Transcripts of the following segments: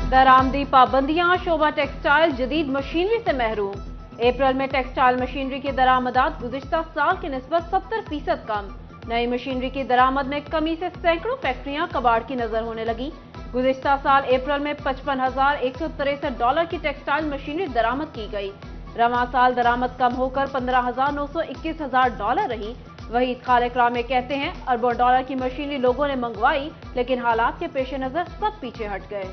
दरामदी पाबंदियां, शोबा टेक्सटाइल जदीद मशीनरी से महरूम। अप्रैल में टेक्सटाइल मशीनरी की दरामदात गुज़िश्ता साल की निस्बत 70% कम। नई मशीनरी की दरामद में कमी से सैकड़ों फैक्ट्रियां कबाड़ की नजर होने लगी। गुज़िश्ता साल अप्रैल में $55,163 की टेक्सटाइल मशीनरी दरामद की गई। रवां साल दरामद कम होकर $15,921,000 रही। वहीद खालिक रामे कहते हैं, अरबों डॉलर की मशीनरी लोगों ने मंगवाई, लेकिन हालात के पेश नजर सब पीछे हट गए।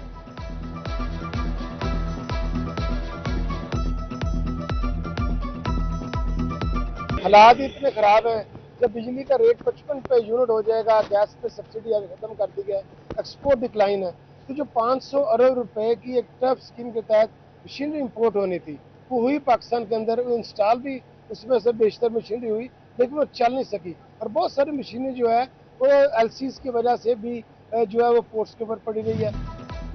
हालात इतने खराब हैं, जब बिजली का रेट 55 पे यूनिट हो जाएगा, गैस पे सब्सिडी अभी खत्म कर दी गई है, एक्सपोर्ट डिक्लाइन है, तो जो 500 अरब रुपए की एक टफ स्कीम के तहत मशीनरी इंपोर्ट होनी थी, वो हुई पाकिस्तान के अंदर, वो इंस्टॉल भी उसमें से बेशतर मशीनरी हुई, लेकिन वो चल नहीं सकी। और बहुत सारी मशीनें जो है वो एलसीज की वजह से भी जो है वो पोर्ट्स के ऊपर पड़ी रही है।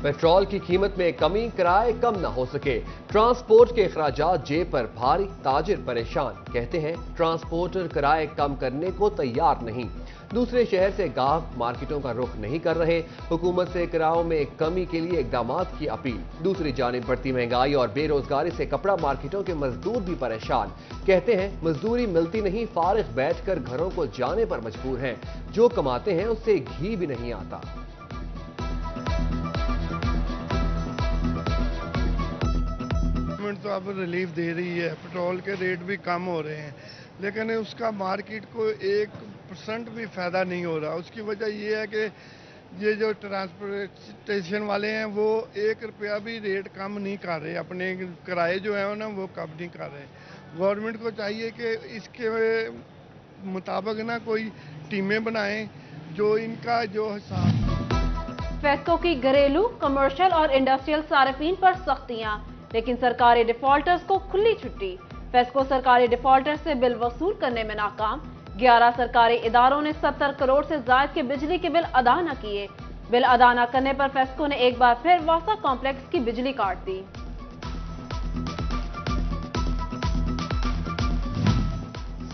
पेट्रोल की कीमत में कमी, किराए कम न हो सके, ट्रांसपोर्ट के अखराजात जेब पर भारी, ताजिर परेशान। कहते हैं ट्रांसपोर्टर किराए कम करने को तैयार नहीं। दूसरे शहर से गाहक मार्केटों का रुख नहीं कर रहे। हुकूमत से किरायों में कमी के लिए इकदामात की अपील। दूसरी जानिब बढ़ती महंगाई और बेरोजगारी से कपड़ा मार्केटों के मजदूर भी परेशान। कहते हैं मजदूरी मिलती नहीं, फारिग बैठकर घरों को जाने पर मजबूर हैं। जो कमाते हैं उससे घी भी नहीं आता। गवर्नमेंट तो अब रिलीफ दे रही है, पेट्रोल के रेट भी कम हो रहे हैं, लेकिन उसका मार्केट को 1% भी फायदा नहीं हो रहा। उसकी वजह ये है कि ये जो ट्रांसपोर्टेशन वाले हैं वो 1 रुपया भी रेट कम नहीं कर रहे, अपने किराए जो है ना वो कम नहीं कर रहे। गवर्नमेंट को चाहिए कि इसके मुताबिक ना कोई टीमें बनाएं जो इनका जो हिसाब। फेस्को की घरेलू, कमर्शियल और इंडस्ट्रियल सार्फिन पर सख्तियां, लेकिन सरकारी डिफॉल्टर्स को खुली छुट्टी। फेस्को सरकारी डिफॉल्टर्स से बिल वसूल करने में नाकाम। 11 सरकारी इदारों ने 70 करोड़ से ज्यादा के बिजली के बिल अदा न किए। बिल अदा न करने पर फेस्को ने एक बार फिर वासा कॉम्प्लेक्स की बिजली काट दी।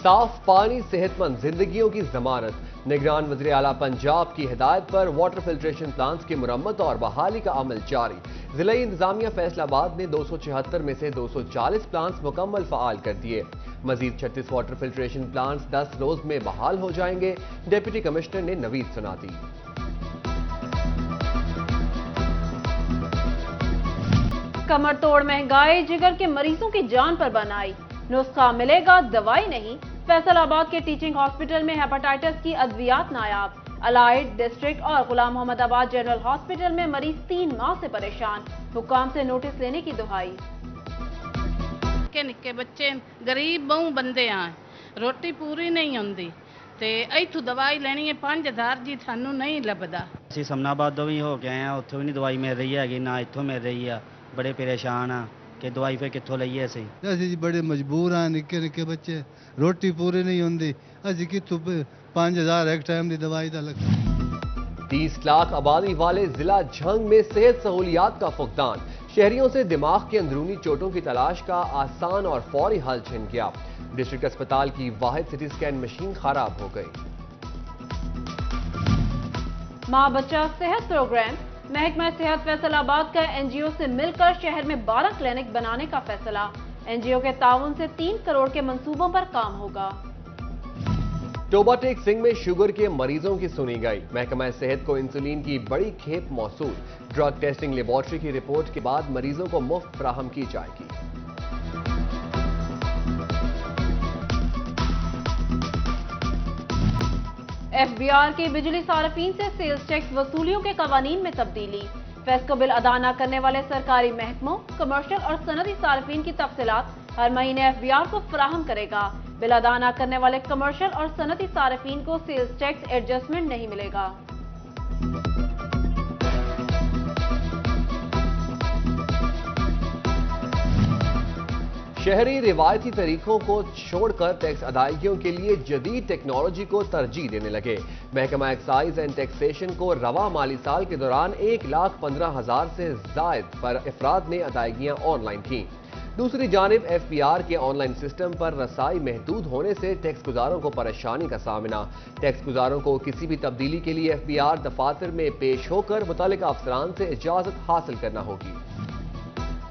साफ पानी सेहतमंद जिंदगियों की जमानत। निगरान वज़ीर आला पंजाब की हिदायत पर वाटर फिल्ट्रेशन प्लांट्स की मुरम्मत और बहाली का अमल जारी। जिला इंतजामिया फैसलाबाद ने 276 में से 240 प्लांट्स मुकम्मल फ़आल कर दिए। मजीद 36 वाटर फिल्ट्रेशन प्लांट्स 10 रोज में बहाल हो जाएंगे। डिप्टी कमिश्नर ने नवीद सुना दी। कमर तोड़ महंगाई, जिगर के मरीजों की जान पर बनाई। नुस्खा मिलेगा, दवाई नहीं। फैसलाबाद के टीचिंग हॉस्पिटल में हेपेटाइटिस की अद्वियात नायाब। अलाइड डिस्ट्रिक्ट और गुलाम मोहम्मद आबाद जनरल हॉस्पिटल में मरीज 3 माह से परेशान। हुकाम से नोटिस लेने की दुहाई। निक्के निक्के बच्चे गरीब बहु बंदे आ, रोटी पूरी नहीं होंदी ते इथों दवाई लेनी है 5000 जी सानू नहीं लभदा। ਅਸੀਂ ਸਮਨਾਬਾਦੋਂ ਵੀ ਹੋ ਕੇ ਆਏ ਆ, ਉੱਥੋਂ ਵੀ ਨਹੀਂ ਦਵਾਈ ਮਿਲ ਰਹੀ ਹੈਗੀ, ਨਾ ਇੱਥੋਂ ਮਿਲ ਰਹੀ ਆ। ਬੜੇ ਪਰੇਸ਼ਾਨ ਆ ਕਿ ਦਵਾਈ ਫੇ ਕਿੱਥੋਂ ਲਈਏ ਅਸੀਂ। ਅਸੀਂ ਜੀ ਬੜੇ ਮਜਬੂਰ ਆ, ਨਿੱਕੇ ਨਿੱਕੇ ਬੱਚੇ, ਰੋਟੀ ਪੂਰੀ ਨਹੀਂ ਹੁੰਦੀ, ਅਸੀਂ ਕਿੱਥੋਂ 5000 एक टाइम की दवाई का लगा। 30 लाख आबादी वाले जिला झंग में सेहत सहूलियात का फुकदान। शहरियों से दिमाग की अंदरूनी चोटों की तलाश का आसान और फौरी हल छिन गया। डिस्ट्रिक्ट अस्पताल की वाहिद सिटी स्कैन मशीन खराब हो गई। माँ बच्चा सेहत प्रोग्राम। महकमा सेहत फैसलाबाद का एनजीओ से मिलकर शहर में 12 क्लिनिक बनाने का फैसला। एनजीओ के ताउन से 3 करोड़ के मंसूबों पर काम होगा। टोबाटेक सिंह में शुगर के मरीजों की सुनी गई। महकमा सेहत को इंसुलिन की बड़ी खेप मौसूल। ड्रग टेस्टिंग लेबोरेटरी की रिपोर्ट के बाद मरीजों को मुफ्त फराहम की जाएगी। एफबीआर की बिजली सार्फिन से सेल्स टैक्स वसूलियों के कवानीन में तब्दीली। फेस्को बिल अदा न करने वाले सरकारी महकमों, कमर्शियल और सनदी सार्फिन की तफसीलात हर महीने एफबीआर को फराहम करेगा। बिल अदा न करने वाले कमर्शियल और सनदी सार्फिन को सेल्स टैक्स एडजस्टमेंट नहीं मिलेगा। शहरी रिवायती तरीकों को छोड़कर टैक्स अदायगियों के लिए जदीद टेक्नोलॉजी को तरजीह देने लगे। महकमा एक्साइज एंड टैक्सेशन को रवा माली साल के दौरान 1,15,000 से जायद पर अफराद ने अदायगियां ऑनलाइन की। دوسری جانب ایف پی آر کے آن لائن سسٹم پر رسائی محدود ہونے سے ٹیکس گزاروں کو پریشانی کا سامنا۔ ٹیکس گزاروں کو کسی بھی تبدیلی کے لیے ایف پی آر دفاتر میں پیش ہو کر متعلقہ افسران سے اجازت حاصل کرنا ہوگی۔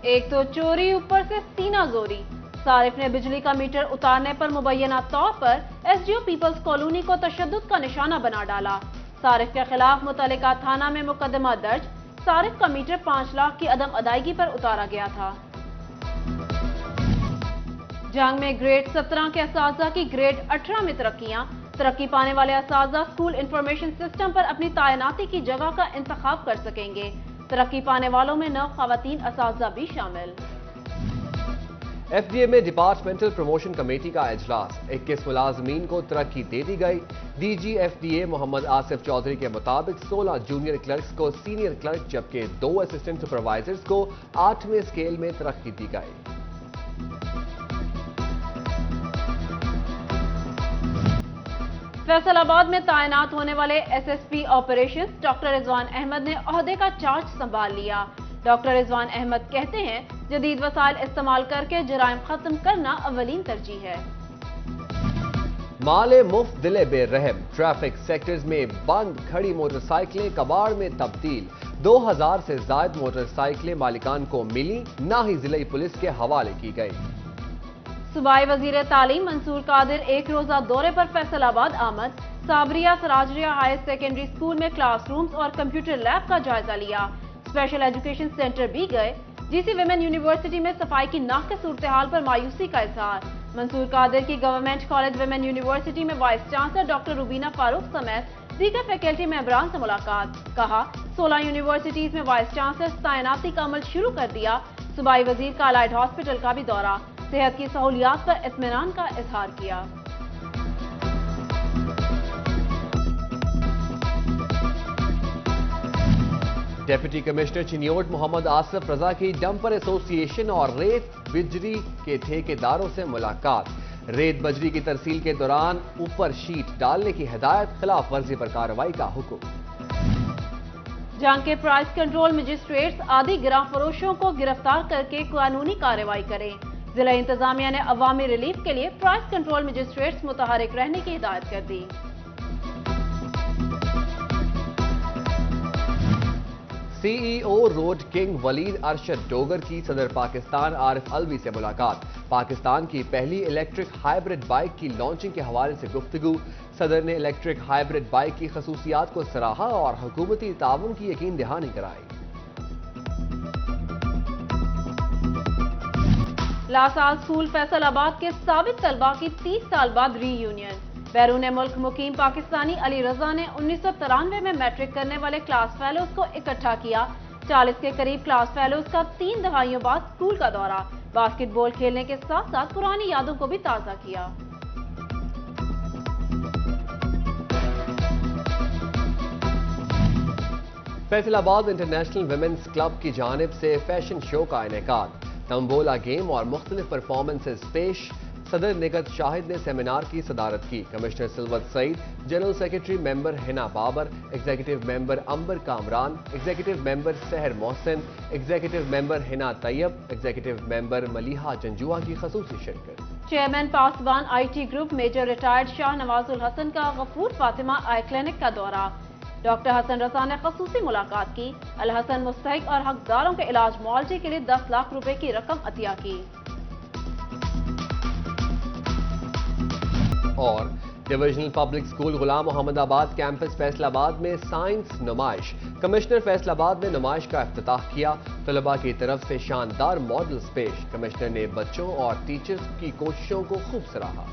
ایک تو چوری، اوپر سے سینہ زوری۔ صارف نے بجلی کا میٹر اتارنے پر مبینہ طور پر S D O Peoples Colony کو تشدد کا نشانہ بنا ڈالا۔ صارف کے خلاف متعلقہ تھانہ میں مقدمہ درج۔ صارف کا میٹر 5 لاکھ کی عدم ادائیگی پر اتارا گیا تھا۔ جنگ میں گریڈ 17 کے اساتذہ کی گریڈ 18 میں ترقیاں۔ ترقی پانے والے اساتذہ اسکول انفارمیشن سسٹم پر اپنی تعیناتی کی جگہ کا انتخاب کر سکیں گے۔ ترقی پانے والوں میں 9 خواتین اساتذہ بھی شامل۔ ایف ڈی اے میں ڈپارٹمنٹل پروموشن کمیٹی کا اجلاس۔ 21 ملازمین کو ترقی دے دی گئی۔ D G F D A Muhammad Asif Chaudhry کے مطابق 16 جونیئر کلرکس کو سینئر کلرک جبکہ 2 اسسٹنٹ سپروائزرز کو 8ویں اسکیل میں ترقی دی گئی۔ فیصل آباد میں تعینات ہونے والے S S P operations doctor Rizwan Ahmed نے عہدے کا چارج سنبھال لیا۔ ڈاکٹر رضوان احمد کہتے ہیں جدید وسائل استعمال کر کے جرائم ختم کرنا اولین ترجیح ہے۔ مال مفت دلے بے رحم۔ ٹریفک سیکٹرز میں بند کھڑی موٹر سائیکلیں کباڑ میں تبدیل۔ 2000 سے زائد موٹر سائیکلیں مالکان کو ملی، نہ ہی ضلعی پولیس کے حوالے کی گئی۔ صوبائی وزیر تعلیم منصور قادر ایک روزہ دورے پر فیصل آباد آمد۔ صابریہ سراجریہ ہائر سیکنڈری اسکول میں کلاس رومز اور کمپیوٹر لیب کا جائزہ لیا۔ اسپیشل ایجوکیشن سینٹر بھی گئے۔ جی سی ویمن یونیورسٹی میں صفائی کی ناقص صورتحال پر مایوسی کا اظہار۔ منصور قادر کی گورنمنٹ کالج ویمن یونیورسٹی میں وائس چانسلر ڈاکٹر روبینہ فاروق سمیت دیگر فیکلٹی ممبران سے ملاقات۔ کہا 16 یونیورسٹیز میں وائس چانسلر تعیناتی کا عمل شروع کر دیا۔ صوبائی وزیر کا الائڈ ہاسپٹل کا بھی دورہ۔ صحت کی سہولیات پر اطمینان کا اظہار کیا۔ ڈیپٹی کمشنر چنیوٹ محمد آصف رضا کی ڈمپر ایسوسی ایشن اور ریت بجری کے ٹھیکیداروں سے ملاقات۔ ریت بجری کی ترسیل کے دوران اوپر شیٹ ڈالنے کی ہدایت، خلاف ورزی پر کارروائی کا حکم۔ جنگ کے پرائز کنٹرول مجسٹریٹس آدھی گراں فروشوں کو گرفتار کر کے قانونی کارروائی کریں۔ ضلع انتظامیہ نے عوامی ریلیف کے لیے پرائز کنٹرول مجسٹریٹس متحرک رہنے کی ہدایت کر دی۔ سی ای او روڈ کنگ ولید ارشد ڈوگر کی صدر پاکستان عارف الوی سے ملاقات۔ پاکستان کی پہلی الیکٹرک ہائیبرڈ بائک کی لانچنگ کے حوالے سے گفتگو۔ صدر نے الیکٹرک ہائیبرڈ بائک کی خصوصیات کو سراہا اور حکومتی تعاون کی یقین دہانی کرائی۔ لاسال اسکول فیصل آباد کے سابق طلباء کی 30 سال بعد ری یونین۔ بیرون ملک مقیم پاکستانی علی رضا نے 1993 میں میٹرک کرنے والے کلاس فیلوز کو اکٹھا کیا۔ 40 کے قریب کلاس فیلوز کا 3 دہائیوں بعد اسکول کا دورہ۔ باسکٹ بال کھیلنے کے ساتھ ساتھ پرانی یادوں کو بھی تازہ کیا۔ فیصل آباد انٹرنیشنل ویمنز کلب کی جانب سے فیشن شو کا انعقاد۔ تمبولا گیم اور مختلف پرفارمنسز پیش۔ صدر نگہت شاہد نے سیمینار کی صدارت کی۔ Commissioner Salwat Saeed, general secretary member Hina Babar, executive member Amber Kamran, executive member Sehar Mohsin, executive member Hina Tayyab, executive member Maliha Janjua کی خصوصی شرکت۔ Chairman Pasban I T group major retired Shah Nawaz ul Hassan کا غفور فاطمہ آئی کلینک کا دورہ۔ ڈاکٹر حسن رضا نے خصوصی ملاقات کی۔ الحسن مستحق اور حقداروں کے علاج معالجے کے لیے 10 لاکھ روپے کی رقم عطیہ کی۔ اور ڈویژنل پبلک اسکول غلام محمد آباد کیمپس فیصل آباد میں سائنس نمائش۔ کمشنر فیصل آباد نے نمائش کا افتتاح کیا۔ طلباء کی طرف سے شاندار ماڈلز پیش۔ کمشنر نے بچوں اور ٹیچرز کی کوششوں کو خوب سراہا۔